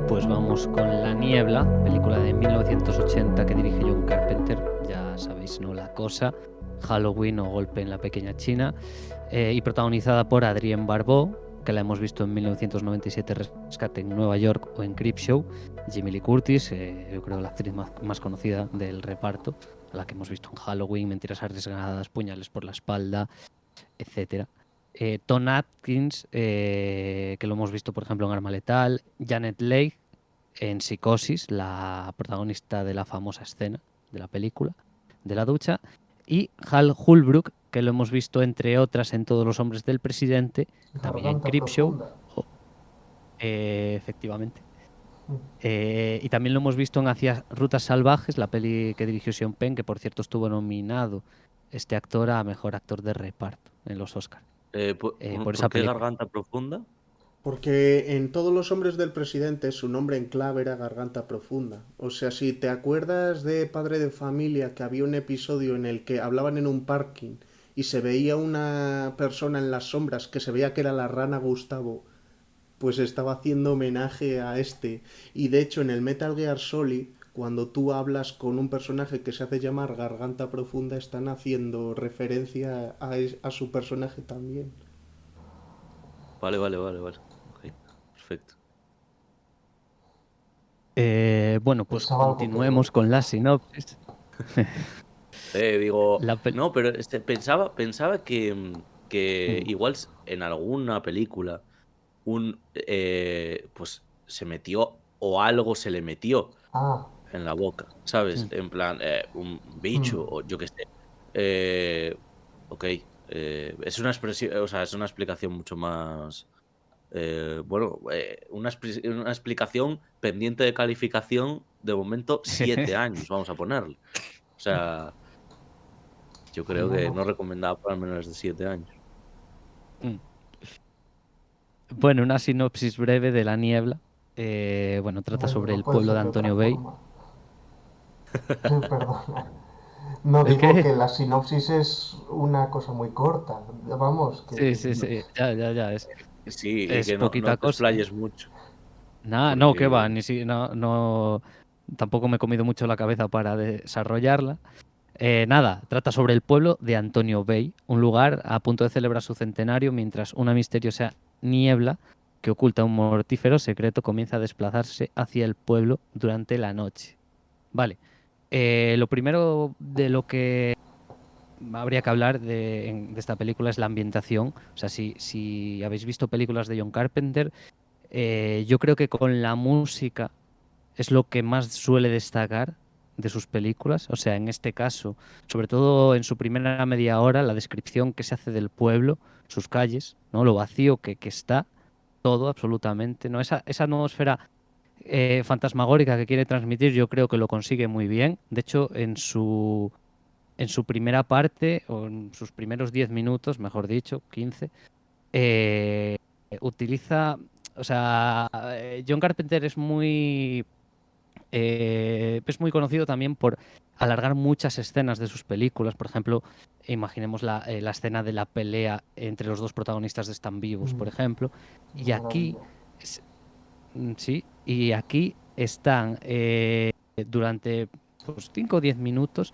pues vamos con La Niebla, película de 1980 que dirige John Carpenter. Ya sabéis, ¿no? La Cosa, Halloween o Golpe en la Pequeña China, y protagonizada por Adrienne Barbeau, que la hemos visto en 1997 Rescate en Nueva York o en Creepshow, Jamie Lee Curtis, yo creo la actriz más conocida del reparto, la que hemos visto en Halloween, Mentiras Arriesgadas, Puñales por la Espalda, etcétera. Tom Atkins, que lo hemos visto, por ejemplo, en Arma Letal. Janet Leigh en Psicosis, la protagonista de la famosa escena de la película, de la ducha. Y Hal Holbrook, que lo hemos visto, entre otras, en Todos los hombres del presidente, también en Garganta Creepshow, profunda. efectivamente. Y también lo hemos visto en Hacia Rutas Salvajes, la peli que dirigió Sean Penn, que por cierto estuvo nominado este actor a Mejor Actor de Reparto en los Oscars, por ¿Por esa qué película. Garganta Profunda? Porque en Todos los hombres del presidente su nombre en clave era Garganta Profunda. O sea, si te acuerdas de Padre de Familia, que había un episodio en el que hablaban en un parking y se veía una persona en las sombras que se veía que era la rana Gustavo, pues estaba haciendo homenaje a este. Y de hecho en el Metal Gear Solid, cuando tú hablas con un personaje que se hace llamar Garganta Profunda, están haciendo referencia a su personaje también. Vale, vale, vale, vale. Ok, perfecto. Bueno, pues Pensaba algo peor. continuemos con la sinopsis. Digo, La pel- no, pero pensaba que Mm, igual en alguna película pues se metió o algo se le metió Ah, en la boca, ¿sabes? mm. En plan, un hmm. bicho o yo qué sé. Eh, ok, es una expresión, o sea, es una explicación mucho más, bueno, una explicación pendiente de calificación, de momento 7 años, vamos a ponerle. O sea, yo creo que Bueno, no recomendaba para menores de 7 años. Mm. Bueno, una sinopsis breve de La Niebla. Bueno, trata bueno, sobre no el puede pueblo ser de de otra Antonio Bay. forma. Perdona. No ¿El digo que qué? la sinopsis es una cosa muy corta. Vamos, Sí, que sí, sí, ya, Sí, y es que no poquita te cosa. explayes mucho, Nada, no, que va, porque ni si, no, no, tampoco me he comido mucho la cabeza para desarrollarla. Nada, trata sobre el pueblo de Antonio Bay, un lugar a punto de celebrar su centenario mientras una misteriosa niebla que oculta un mortífero secreto comienza a desplazarse hacia el pueblo durante la noche. Vale, lo primero de lo que habría que hablar de esta película es la ambientación. O sea, si habéis visto películas de John Carpenter, yo creo que con la música es lo que más suele destacar de sus películas. O sea, en este caso, sobre todo en su primera media hora, la descripción que se hace del pueblo, sus calles, ¿no? Lo vacío que está todo absolutamente, ¿no? Esa atmósfera fantasmagórica que quiere transmitir, yo creo que lo consigue muy bien. De hecho, en su primera parte, o en sus primeros 10 minutos, mejor dicho, 15, eh, utiliza, o sea, John Carpenter es muy conocido también por alargar muchas escenas de sus películas. Por ejemplo, imaginemos la escena de la pelea entre los dos protagonistas de Están vivos, por ejemplo. una Y aquí, maravilla. es- sí, y aquí están durante pues, 5 o 10 minutos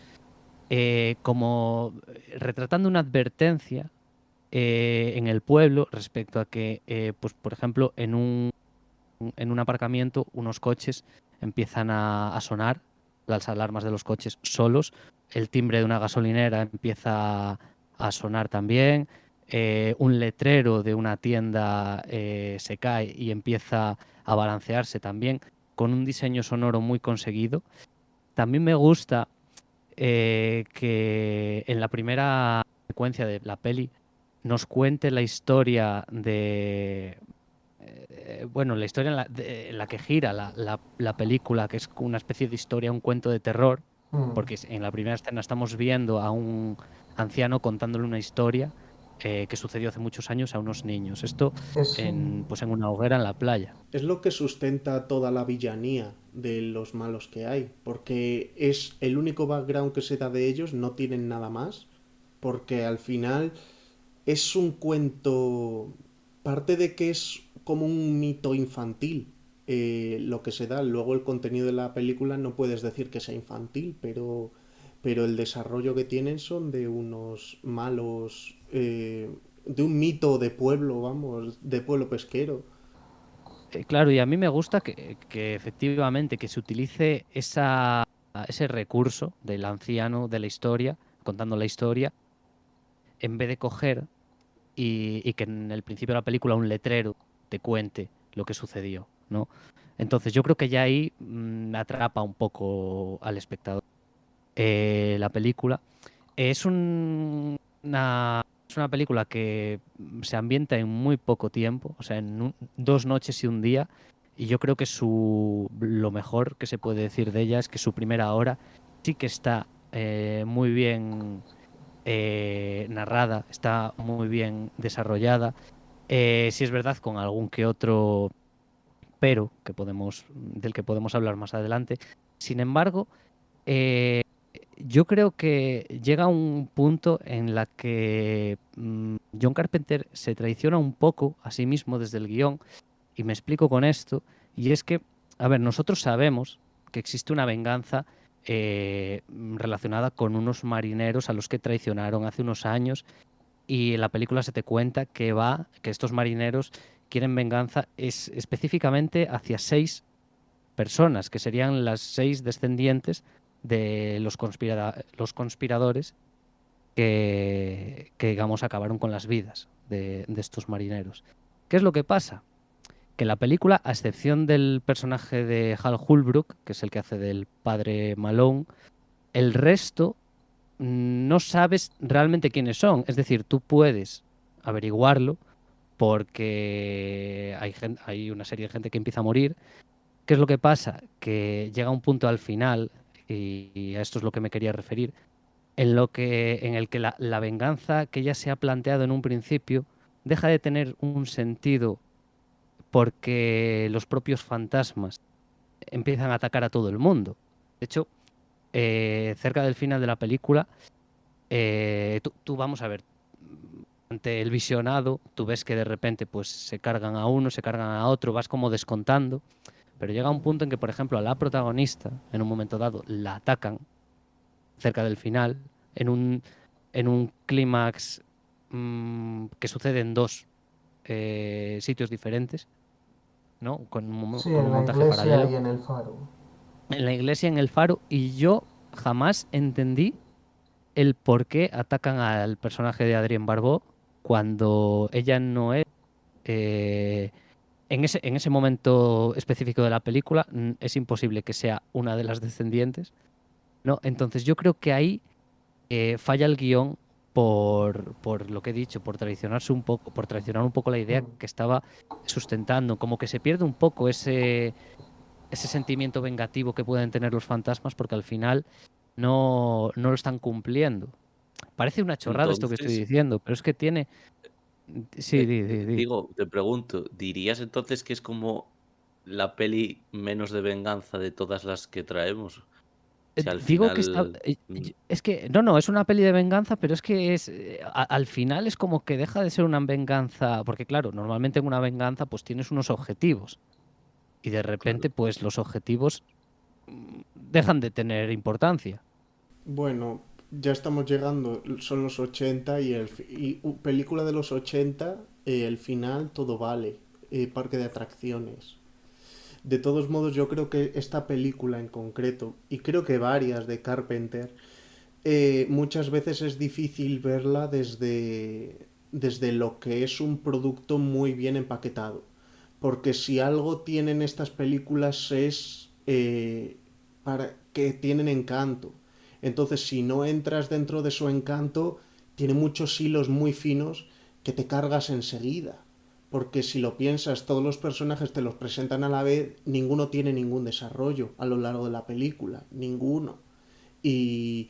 como retratando una advertencia en el pueblo respecto a que, pues, por ejemplo, en un aparcamiento unos coches empiezan a sonar, las alarmas de los coches solos, el timbre de una gasolinera empieza a sonar también, un letrero de una tienda se cae y empieza a balancearse también, con un diseño sonoro muy conseguido. También me gusta que en la primera secuencia de la peli nos cuente la historia bueno, la historia en la que gira la película, que es una especie de historia, un cuento de terror, Hmm. porque en la primera escena estamos viendo a un anciano contándole una historia que sucedió hace muchos años a unos niños. Esto Es, pues en una hoguera en la playa. es lo que sustenta toda la villanía de los malos que hay, porque es el único background que se da de ellos, no tienen nada más, porque al final es un cuento, parte de que es como un mito infantil, lo que se da. Luego el contenido de la película no puedes decir que sea infantil, pero el desarrollo que tienen son de unos malos, de un mito de pueblo, vamos, de pueblo pesquero. Claro, y a mí me gusta que efectivamente que se utilice ese recurso del anciano de la historia, contando la historia, en vez de coger y que en el principio de la película un letrero te cuente lo que sucedió, ¿no? Entonces yo creo que ya ahí atrapa un poco al espectador. La película es es una película que se ambienta en muy poco tiempo, o sea, en 2 noches y un día, y yo creo que lo mejor que se puede decir de ella es que su primera hora sí que está muy bien narrada, está muy bien desarrollada. Sí es verdad con algún que otro pero del que podemos hablar más adelante. Sin embargo, eh, yo creo que llega un punto en la que John Carpenter se traiciona un poco a sí mismo desde el guión, y me explico con esto, y es que, a ver, nosotros sabemos que existe una venganza relacionada con unos marineros a los que traicionaron hace unos años, y en la película se te cuenta que estos marineros quieren venganza es específicamente hacia 6 personas, que serían las 6 descendientes de los conspiradores digamos, acabaron con las vidas de estos marineros. ¿Qué es lo que pasa? Que la película, a excepción del personaje de Hal Holbrook, que es el que hace del padre Malone, el resto no sabes realmente quiénes son. Es decir, tú puedes averiguarlo porque hay una serie de gente que empieza a morir. ¿Qué es lo que pasa? Que llega un punto al final, y a esto es lo que me quería referir, en el que la venganza que ya se ha planteado en un principio deja de tener un sentido porque los propios fantasmas empiezan a atacar a todo el mundo. De hecho, cerca del final de la película, tú vamos a ver, ante el visionado, tú ves que de repente pues se cargan a uno, se cargan a otro, vas como descontando, pero llega un punto en que, por ejemplo, a la protagonista, en un momento dado, la atacan cerca del final, en un clímax que sucede en 2 sitios diferentes, ¿no? Sí, Con en un la montaje iglesia paralelo. y en el faro. En la iglesia, en el faro, y yo jamás entendí el por qué atacan al personaje de Adrienne Barbeau cuando ella no es... eh, en ese momento específico de la película es imposible que sea una de las descendientes, ¿no? Entonces yo creo que ahí falla el guión por lo que he dicho, por traicionar un poco la idea Mm. que estaba sustentando, como que se pierde un poco ese sentimiento vengativo que pueden tener los fantasmas porque al final no lo están cumpliendo. Parece una chorrada esto que estoy Entonces, diciendo, pero es que tiene... Sí, di. digo, te pregunto, ¿dirías entonces que es como la peli menos de venganza de todas las que traemos? Si al Digo que está... final, Es que, no, es una peli de venganza, pero es que al final es como que deja de ser una venganza, porque claro, normalmente en una venganza pues tienes unos objetivos y de claro. repente pues los objetivos dejan de tener importancia. Bueno, ya estamos llegando, son los 80 película de los 80, el final todo vale, parque de atracciones. De todos modos, yo creo que esta película en concreto, y creo que varias de Carpenter, muchas veces es difícil verla desde lo que es un producto muy bien empaquetado. Porque si algo tienen estas películas es para que tienen encanto. Entonces, si no entras dentro de su encanto, tiene muchos hilos muy finos que te cargas enseguida. Porque si lo piensas, todos los personajes te los presentan a la vez, ninguno tiene ningún desarrollo a lo largo de la película, ninguno. Y,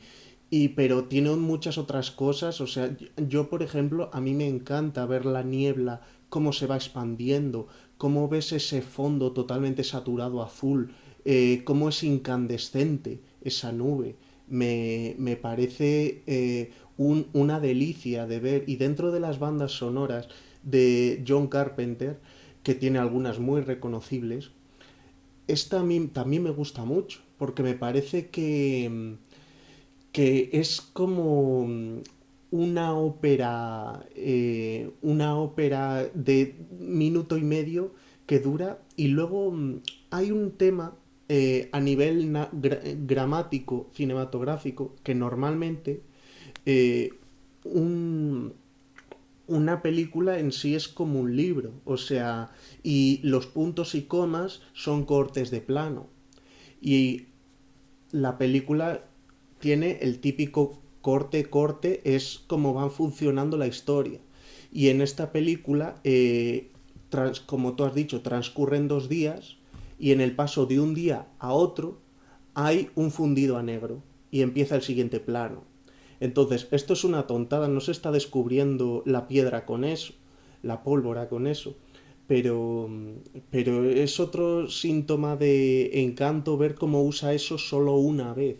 pero tiene muchas otras cosas, o sea, yo por ejemplo, a mí me encanta ver la niebla, cómo se va expandiendo, cómo ves ese fondo totalmente saturado azul, cómo es incandescente esa nube. Me parece una delicia de ver. Y dentro de las bandas sonoras de John Carpenter, que tiene algunas muy reconocibles, esta a mí también me gusta mucho, porque me parece que es como una ópera de minuto y medio que dura y luego hay un tema a nivel gramático, cinematográfico, que normalmente eh, un, una película en sí es como un libro, o sea, y los puntos y comas son cortes de plano. Y la película tiene el típico corte, es como van funcionando la historia. Y en esta película, como tú has dicho, transcurren 2 días y en el paso de un día a otro hay un fundido a negro y empieza el siguiente plano. Entonces, esto es una tontada, no se está descubriendo la piedra con eso, la pólvora con eso, pero, pero es otro síntoma de encanto ver cómo usa eso solo una vez.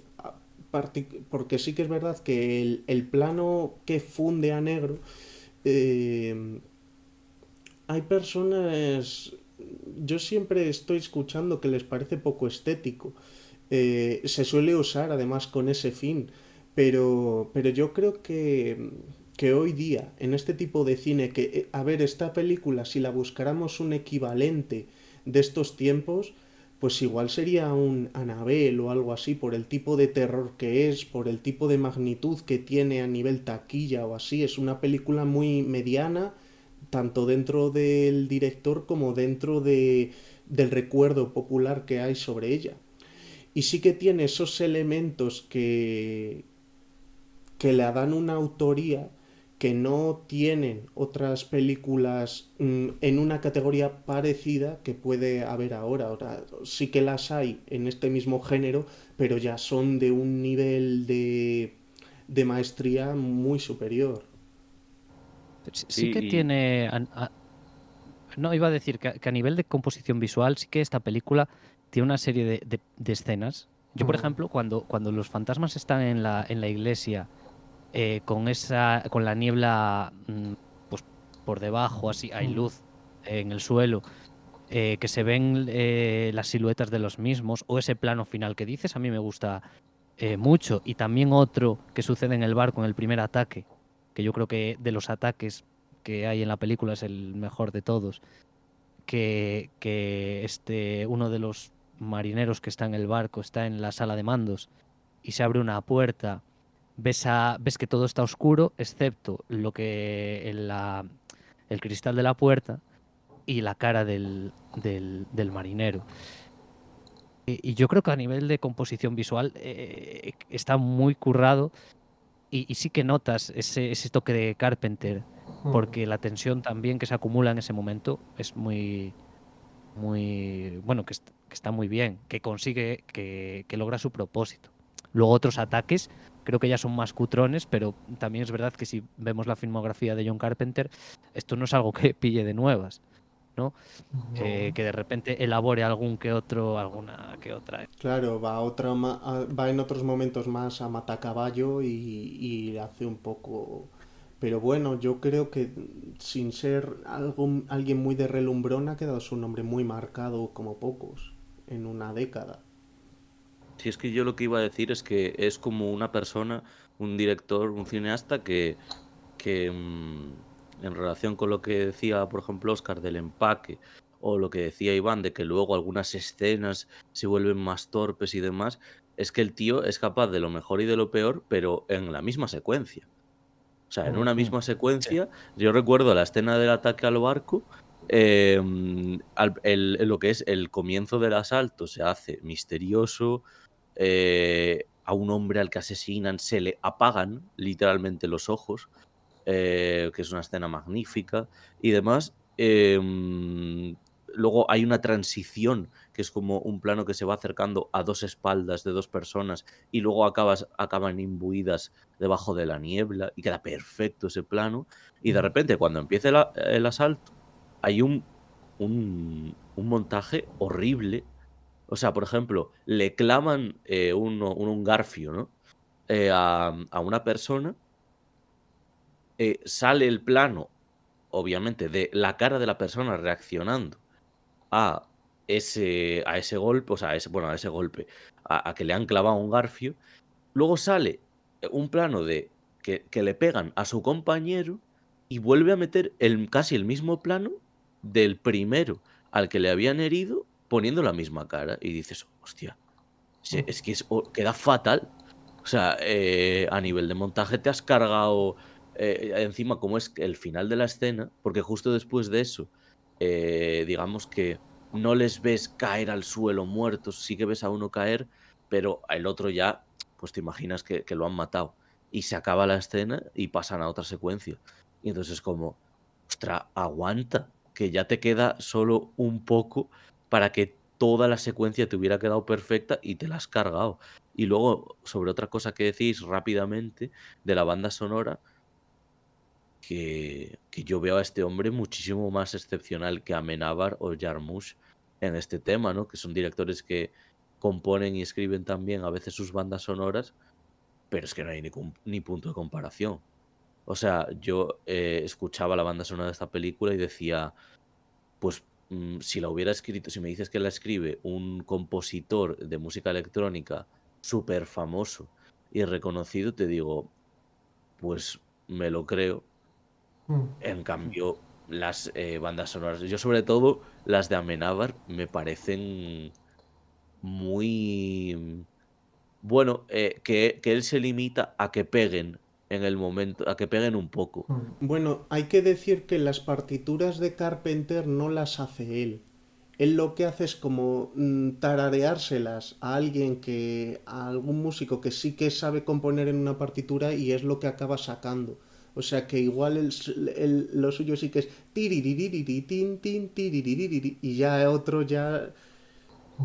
Porque sí que es verdad que el plano que funde a negro, eh, hay personas, yo siempre estoy escuchando que les parece poco estético. Se suele usar además con ese fin, pero yo creo que hoy día, en este tipo de cine, a ver, esta película, si la buscáramos un equivalente de estos tiempos, pues igual sería un Annabelle o algo así, por el tipo de terror que es, por el tipo de magnitud que tiene a nivel taquilla o así. Es una película muy mediana, tanto dentro del director como dentro del recuerdo popular que hay sobre ella. Y sí que tiene esos elementos que le dan una autoría que no tienen otras películas en una categoría parecida que puede haber ahora. Ahora sí que las hay en este mismo género, pero ya son de un nivel de maestría muy superior. Sí que Sí, tiene... No, iba a decir que a nivel de composición visual sí que esta película tiene una serie de escenas. Yo, por ejemplo, cuando los fantasmas están en la iglesia con la niebla pues por debajo, así hay luz en el suelo, que se ven las siluetas de los mismos, o ese plano final que dices, a mí me gusta mucho. Y también otro que sucede en el barco en el primer ataque, que yo creo que de los ataques que hay en la película es el mejor de todos, que uno de los marineros que está en el barco está en la sala de mandos y se abre una puerta. Ves que todo está oscuro, excepto el cristal de la puerta y la cara del marinero. Y yo creo que a nivel de composición visual está muy currado y sí que notas ese toque de Carpenter, porque la tensión también que se acumula en ese momento es bueno, que está muy bien, que consigue, que logra su propósito. Luego otros ataques creo que ya son más cutrones, pero también es verdad que si vemos la filmografía de John Carpenter, esto no es algo que pille de nuevas, ¿no? No. Que de repente elabore alguna que otra. Claro, va en otros momentos más a matacaballo y hace un poco... Pero bueno, yo creo que sin ser alguien muy de relumbrón ha quedado su nombre muy marcado como pocos en una década. si es que yo lo que iba a decir es que es como una persona, un director, un cineasta que en relación con lo que decía, por ejemplo, Oscar del empaque, o lo que decía Iván de que luego algunas escenas se vuelven más torpes y demás, es que el tío es capaz de lo mejor y de lo peor, pero en la misma secuencia. O sea, en una Mm, misma sí. secuencia, yo recuerdo la escena del ataque al barco, lo que es el comienzo del asalto se hace misterioso, a un hombre al que asesinan se le apagan literalmente los ojos, que es una escena magnífica y demás. Luego hay una transición, que es como un plano que se va acercando a dos espaldas de dos personas y luego acaban imbuidas debajo de la niebla y queda perfecto ese plano. Y de repente, cuando empieza el asalto, hay un montaje horrible. O sea, por ejemplo, le clavan un garfio, ¿no? A una persona, sale el plano, obviamente, de la cara de la persona reaccionando a a ese golpe, o sea, a ese golpe, a que le han clavado un garfio. Luego sale un plano de que le pegan a su compañero y vuelve a meter casi el mismo plano del primero al que le habían herido poniendo la misma cara. Y dices, hostia, es que queda fatal. O sea, a nivel de montaje te has cargado encima como es el final de la escena, porque justo después de eso, digamos que no les ves caer al suelo muertos, sí que ves a uno caer, pero el otro ya, pues te imaginas que lo han matado. Y se acaba la escena y pasan a otra secuencia. Y entonces es como, ostra, aguanta, que ya te queda solo un poco para que toda la secuencia te hubiera quedado perfecta y te la has cargado. Y luego, sobre otra cosa que decís rápidamente de la banda sonora, que yo veo a este hombre muchísimo más excepcional que Amenábar o Jarmusch en este tema, ¿no? Que son directores que componen y escriben también a veces sus bandas sonoras, pero es que no hay ni punto de comparación. O sea, yo escuchaba la banda sonora de esta película y decía, pues si la hubiera escrito, si me dices que la escribe un compositor de música electrónica súper famoso y reconocido, te digo, pues me lo creo. En cambio, las bandas sonoras, yo sobre todo las de Amenábar, me parecen muy, bueno, que él se limita a que peguen en el momento, a que peguen un poco. Bueno, hay que decir que las partituras de Carpenter no las hace él. Él lo que hace es como tarareárselas a alguien a algún músico que sí que sabe componer en una partitura y es lo que acaba sacando. O sea que igual lo suyo sí que es tiriririri, tin, tin, tiriririri, y ya otro ya...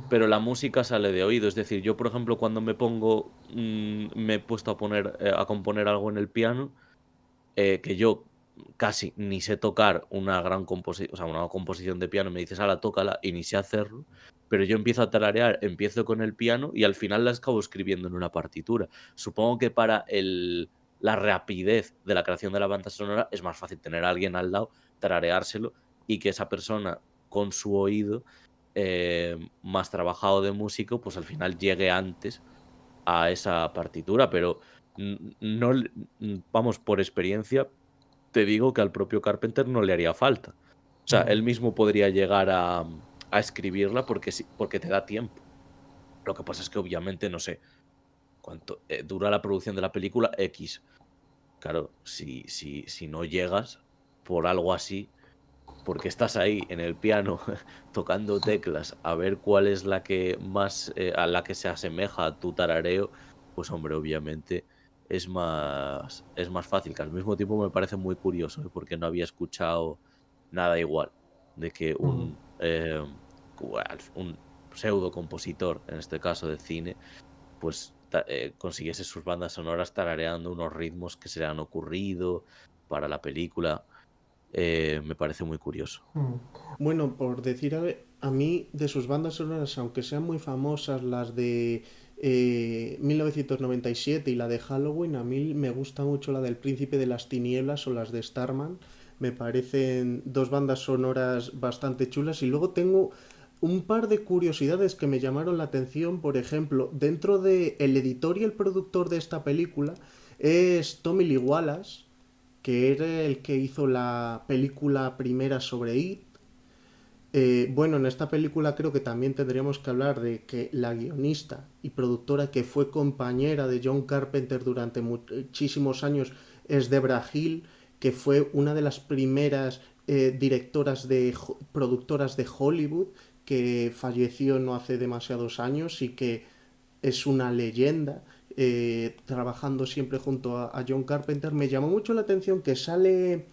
Pero la música sale de oído, es decir, yo, por ejemplo, cuando me he puesto a componer algo en el piano, que yo casi ni sé tocar una gran composición, o sea, una composición de piano, me dices: "Hala, tócala", y ni sé hacerlo, pero yo empiezo a tararear, empiezo con el piano y al final las acabo escribiendo en una partitura. Supongo que para la rapidez de la creación de la banda sonora es más fácil tener a alguien al lado, tarareárselo y que esa persona con su oído más trabajado de músico, pues al final llegue antes a esa partitura, pero no, vamos, por experiencia, te digo que al propio Carpenter no le haría falta. O sea, él mismo podría llegar a escribirla porque, sí, porque te da tiempo. Lo que pasa es que obviamente no sé cuánto dura la producción de la película X. Claro, si no llegas por algo así, porque estás ahí en el piano tocando teclas a ver cuál es la que más a la que se asemeja a tu tarareo, pues hombre, obviamente es más fácil, que al mismo tiempo me parece muy curioso, ¿eh? Porque no había escuchado nada igual de que un pseudo compositor, en este caso de cine, pues consiguiese sus bandas sonoras tarareando unos ritmos que se le han ocurrido para la película. Me parece muy curioso. Bueno, por decir a mí, de sus bandas sonoras, aunque sean muy famosas, las de 1997 y la de Halloween, a mí me gusta mucho la del Príncipe de las Tinieblas o las de Starman. Me parecen dos bandas sonoras bastante chulas. Y luego tengo un par de curiosidades que me llamaron la atención. Por ejemplo, dentro de el editor y el productor de esta película es Tommy Lee Wallace, que era el que hizo la película primera sobre It. Bueno, en esta película creo que también tendríamos que hablar de que la guionista y productora que fue compañera de John Carpenter durante muchísimos años es Debra Hill, que fue una de las primeras productoras de Hollywood, que falleció no hace demasiados años y que es una leyenda, trabajando siempre junto a John Carpenter. Me llamó mucho la atención que sale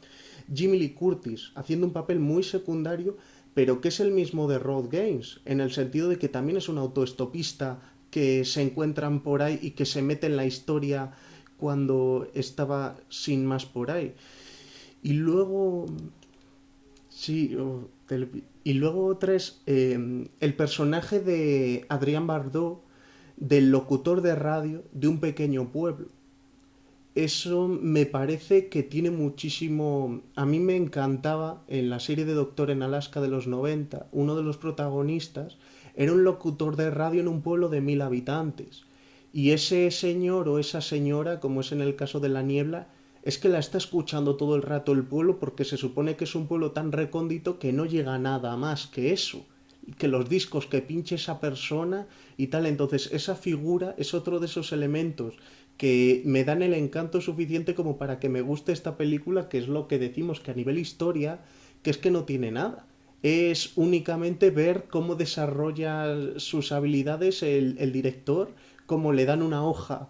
Jimmy Lee Curtis haciendo un papel muy secundario, pero que es el mismo de Road Games, en el sentido de que también es un autoestopista que se encuentran por ahí y que se mete en la historia cuando estaba sin más por ahí. Y luego, sí, y luego otra es el personaje de Adrián Bardot, del locutor de radio de un pequeño pueblo. eso me parece que tiene muchísimo... A mí me encantaba en la serie de Doctor en Alaska de los 90, uno de los protagonistas era un locutor de radio en un pueblo de 1000 habitantes. Y ese señor o esa señora, como es en el caso de La Niebla, es que la está escuchando todo el rato el pueblo porque se supone que es un pueblo tan recóndito que no llega nada más que eso, que los discos que pinche esa persona y tal. Entonces esa figura es otro de esos elementos que me dan el encanto suficiente como para que me guste esta película, que es lo que decimos que a nivel historia, que es que no tiene nada. Es únicamente ver cómo desarrolla sus habilidades el director, cómo le dan una hoja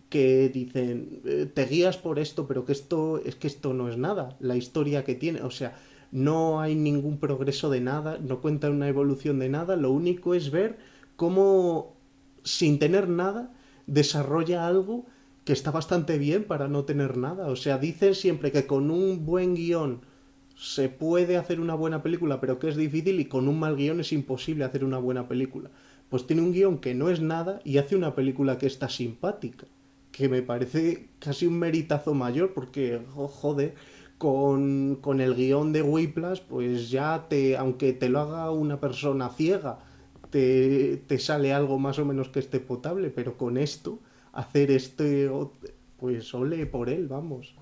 que dicen, te guías por esto, pero que esto es que esto no es nada, la historia que tiene, o sea, no hay ningún progreso de nada, no cuenta una evolución de nada, lo único es ver cómo, sin tener nada, desarrolla algo que está bastante bien para no tener nada. O sea, dicen siempre que con un buen guión se puede hacer una buena película, pero que es difícil y con un mal guión es imposible hacer una buena película. Pues tiene un guión que no es nada y hace una película que está simpática, que me parece casi un meritazo mayor porque, joder, con el guión de Whiplash, pues ya te, aunque te lo haga una persona ciega, te sale algo más o menos que esté potable, pero con esto, hacer pues ole por él, vamos.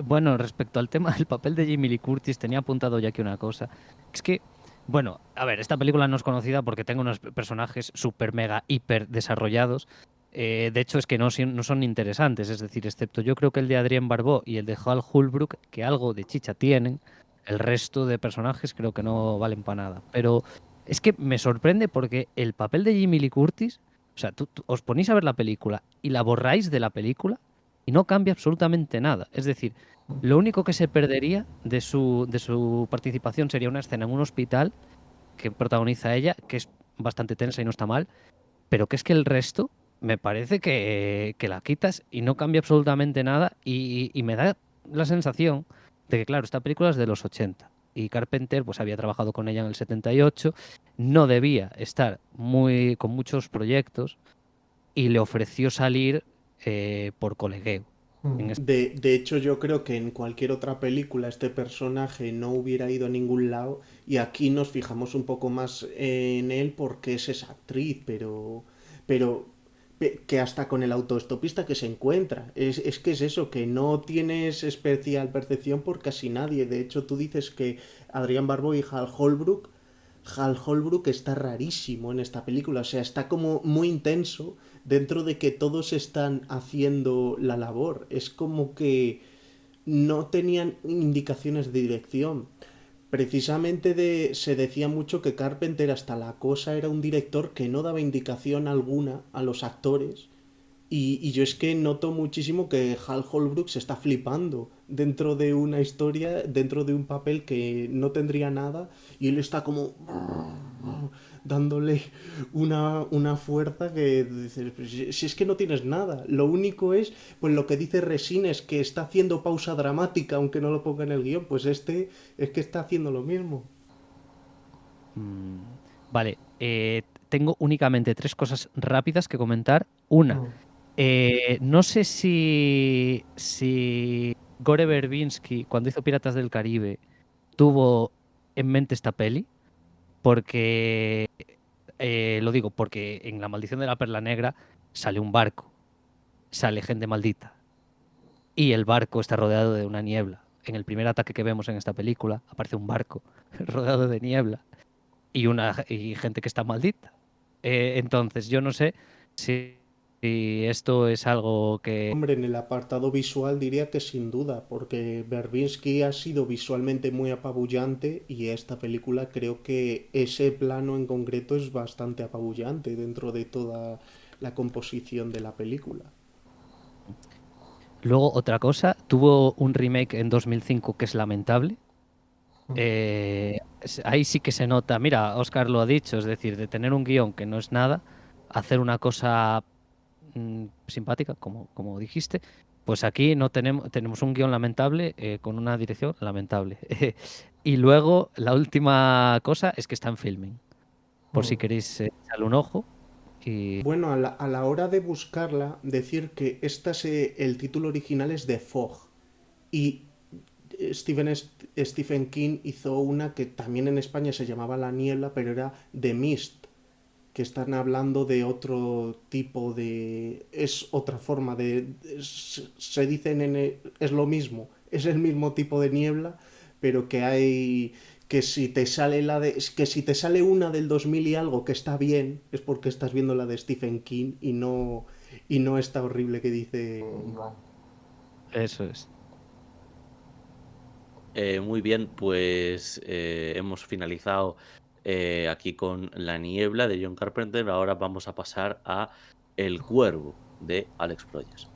Bueno, respecto al tema del papel de Jamie Lee Curtis, tenía apuntado ya aquí una cosa. Es que, bueno, a ver, esta película no es conocida porque tengo unos personajes súper, mega, hiper desarrollados. De hecho, es que no son interesantes. Es decir, excepto yo creo que el de Adrienne Barbeau y el de Hal Holbrook, que algo de chicha tienen, el resto de personajes creo que no valen para nada. Pero es que me sorprende porque el papel de Jamie Lee Curtis, o sea, os ponéis a ver la película y la borráis de la película y no cambia absolutamente nada. Es decir, lo único que se perdería de su participación sería una escena en un hospital que protagoniza ella, que es bastante tensa y no está mal, pero que es que el resto me parece que la quitas y no cambia absolutamente nada y me da la sensación de que, claro, esta película es de los 80 y Carpenter pues había trabajado con ella en el 78, no debía estar con muchos proyectos y le ofreció salir por colegueo. En este- De hecho, yo creo que en cualquier otra película este personaje no hubiera ido a ningún lado y aquí nos fijamos un poco más en él porque es esa actriz, pero que hasta con el autoestopista que se encuentra. Es que es eso, que no tienes especial percepción por casi nadie. De hecho, tú dices que Adrián Barbeau y Hal Holbrook está rarísimo en esta película, o sea, está como muy intenso dentro de que todos están haciendo la labor. Es como que no tenían indicaciones de dirección. Precisamente se decía mucho que Carpenter hasta la cosa era un director que no daba indicación alguna a los actores y yo es que noto muchísimo que Hal Holbrook se está flipando dentro de una historia, dentro de un papel que no tendría nada, y él está como dándole una fuerza que dices, "Pues si es que no tienes nada, lo único es, pues lo que dice Resines, que está haciendo pausa dramática, aunque no lo ponga en el guión, pues este es que está haciendo lo mismo". Mm, vale, tengo únicamente tres cosas rápidas que comentar. Una, no sé si Gore Verbinski, cuando hizo Piratas del Caribe, tuvo en mente esta peli, porque, lo digo, porque en La Maldición de la Perla Negra sale un barco, sale gente maldita, y el barco está rodeado de una niebla. En el primer ataque que vemos en esta película aparece un barco rodeado de niebla y gente que está maldita. Entonces, yo no sé si esto es algo que... Hombre, en el apartado visual diría que sin duda, porque Verbinski ha sido visualmente muy apabullante y esta película creo que ese plano en concreto es bastante apabullante dentro de toda la composición de la película. Luego, otra cosa, tuvo un remake en 2005 que es lamentable. Ahí sí que se nota, mira, Oscar lo ha dicho, es decir, de tener un guión que no es nada, hacer una cosa simpática, como dijiste, pues aquí no tenemos un guión lamentable con una dirección lamentable. Y luego, la última cosa es que está en filming, por si queréis echarle un ojo. Y Bueno, a la hora de buscarla, decir que el título original es The Fog. Y Stephen King hizo una que también en España se llamaba La Niebla, pero era The Mist, que están hablando de otro tipo de... Es otra forma de... Se dicen es lo mismo, es el mismo tipo de niebla, pero que hay... Que si te sale que si te sale una del 2000 y algo que está bien, es porque estás viendo la de Stephen King y no esta horrible que dice Iván. eso es. Muy bien, pues hemos finalizado aquí con La Niebla de John Carpenter. Ahora vamos a pasar a El Cuervo de Alex Proyas.